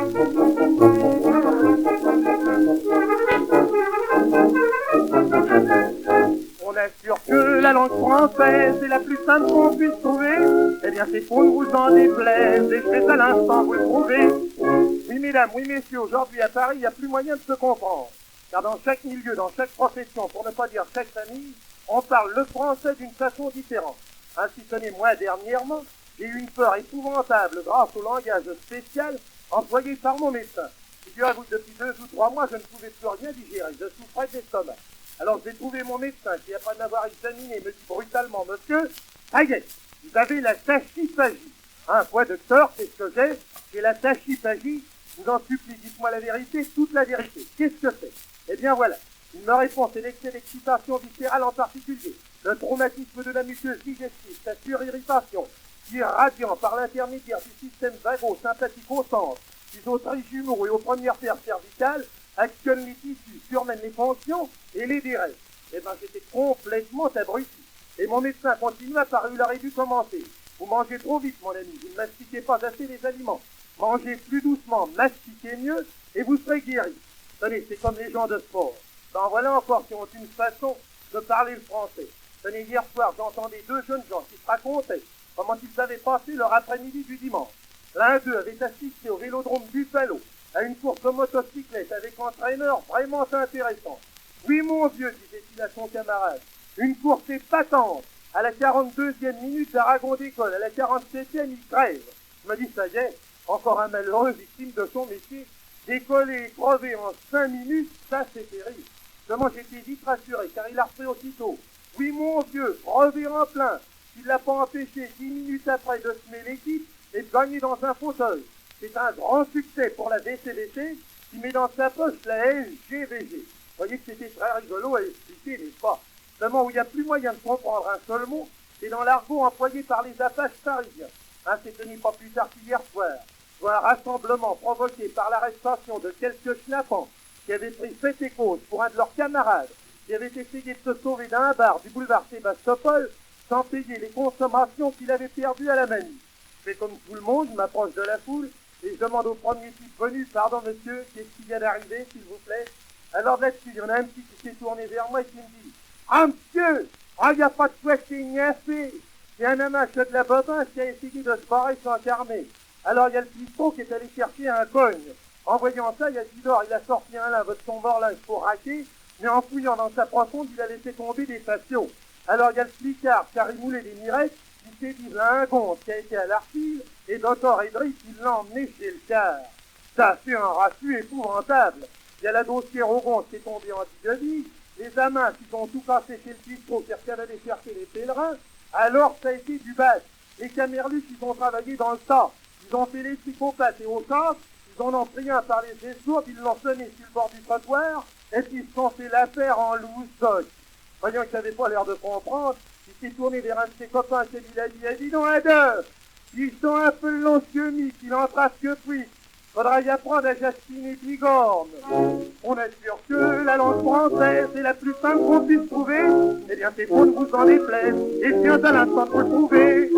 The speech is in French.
On assure que la langue française est la plus simple qu'on puisse trouver. Eh bien, c'est pour ne vous en déplaise, et je vais à l'instant vous le prouver. Oui, mesdames, oui, messieurs, aujourd'hui à Paris, il n'y a plus moyen de se comprendre. Car dans chaque milieu, dans chaque profession, pour ne pas dire chaque famille, on parle le français d'une façon différente. Ainsi, tenez, moi, dernièrement, j'ai eu une peur épouvantable grâce au langage spécial employé par mon médecin. Figurez-vous que depuis 2 ou 3 mois, je ne pouvais plus rien digérer. Je souffrais d'estomac. Alors j'ai trouvé mon médecin qui, après m'avoir examiné, me dit brutalement, monsieur, ça y est, vous avez la tachyphagie. Quoi, docteur, qu'est-ce que j'ai? J'ai la tachyphagie. Je vous en supplie, dites-moi la vérité, toute la vérité. Qu'est-ce que c'est? Eh bien voilà. Il me répond, c'est l'excès d'excitation viscérale en particulier, le traumatisme de la muqueuse digestive, sa surirritation, qui est radiant par l'intermédiaire du système vago-sympathique au centre, des autres jumeaux et aux premières paires cervicales, actionne les tissus, surmène les fonctions et les dérègle. Eh bien, j'étais complètement abruti. Et mon médecin continua par il aurait dû commencer. Vous mangez trop vite, mon ami, vous ne mastiquez pas assez les aliments. Mangez plus doucement, mastiquez mieux, et vous serez guéri. Tenez, c'est comme les gens de sport. Ben voilà encore qui ont une façon de parler le français. Tenez, hier soir, j'entendais 2 jeunes gens qui se racontaient comment ils avaient passé leur après-midi du dimanche. L'un d'eux avait assisté au vélodrome Buffalo à une course de motocyclette avec entraîneur vraiment intéressant. Oui, mon vieux, disait-il à son camarade, une course épatante. À la 42e minute, d'Aragon décolle. À la 47e, il crève. Je me dis, ça y est, encore un malheureux victime de son métier. Décoller et crever en 5 minutes, ça c'est terrible. Seulement j'étais vite rassuré, car il a repris aussitôt. Oui, mon vieux, crever en plein. Il ne l'a pas empêché 10 minutes après de semer l'équipe et de gagner dans un fauteuil. C'est un grand succès pour la VCVC qui met dans sa poche la LGVG. Vous voyez que c'était très rigolo à expliquer, n'est-ce pas? Seulement où il n'y a plus moyen de comprendre un seul mot, c'est dans l'argot employé par les Apaches parisiens. C'est tenu pas plus tard qu'hier soir. Soit un rassemblement provoqué par l'arrestation de quelques schnappants qui avaient pris fait et cause pour un de leurs camarades qui avait essayé de se sauver d'un bar du boulevard Sébastopol sans payer les consommations qu'il avait perdues à la manie. Je fais comme tout le monde, je m'approche de la foule et je demande au premier type venu, pardon monsieur, qu'est-ce qui vient d'arriver, s'il vous plaît? Alors là-dessus, il y en a un petit qui s'est tourné vers moi et qui me dit, monsieur, il n'y a pas de questing à faire. Il y a un amache de la bobin qui a essayé de se barrer sans carnet. Alors il y a le piston qui est allé chercher un cogne. En voyant ça, il y a Isidore, il a sorti un linge de son bord-linge pour raquer, mais en fouillant dans sa profonde, il a laissé tomber des faciaux. Alors il y a le flicard qui a remoulé des mirettes, qui s'est dit un gonze qui a été à l'arpile, et Dr. Edric, il l'a emmené chez le car. Ça fait un raffut épouvantable. Il y a la dossière au gonze qui est tombée en 10 de vie, les amants qui ont tout cassé chez le bistrot, qui a d'aller chercher les pèlerins, alors ça a été du bas. Les camerlucs, ils ont travaillé dans le tas. Ils ont fait les psychopathes et au sens, ils en ont pris un par les essourdes, ils l'ont sonné sur le bord du trottoir, et puis ils se sont fait l'affaire en loose-doc. Voyant qu'il n'avait pas l'air de comprendre, il s'est tourné vers un de ses copains qui lui a dit, dis donc, deux, ils sont un peu longs mis, qu'il en trace que puis. Faudra y apprendre à Jasmine Bigorne. On assure que la langue française est la plus simple qu'on puisse trouver. Eh bien, c'est pour ne vous en déplaise, et tiens à l'instant pour le trouver.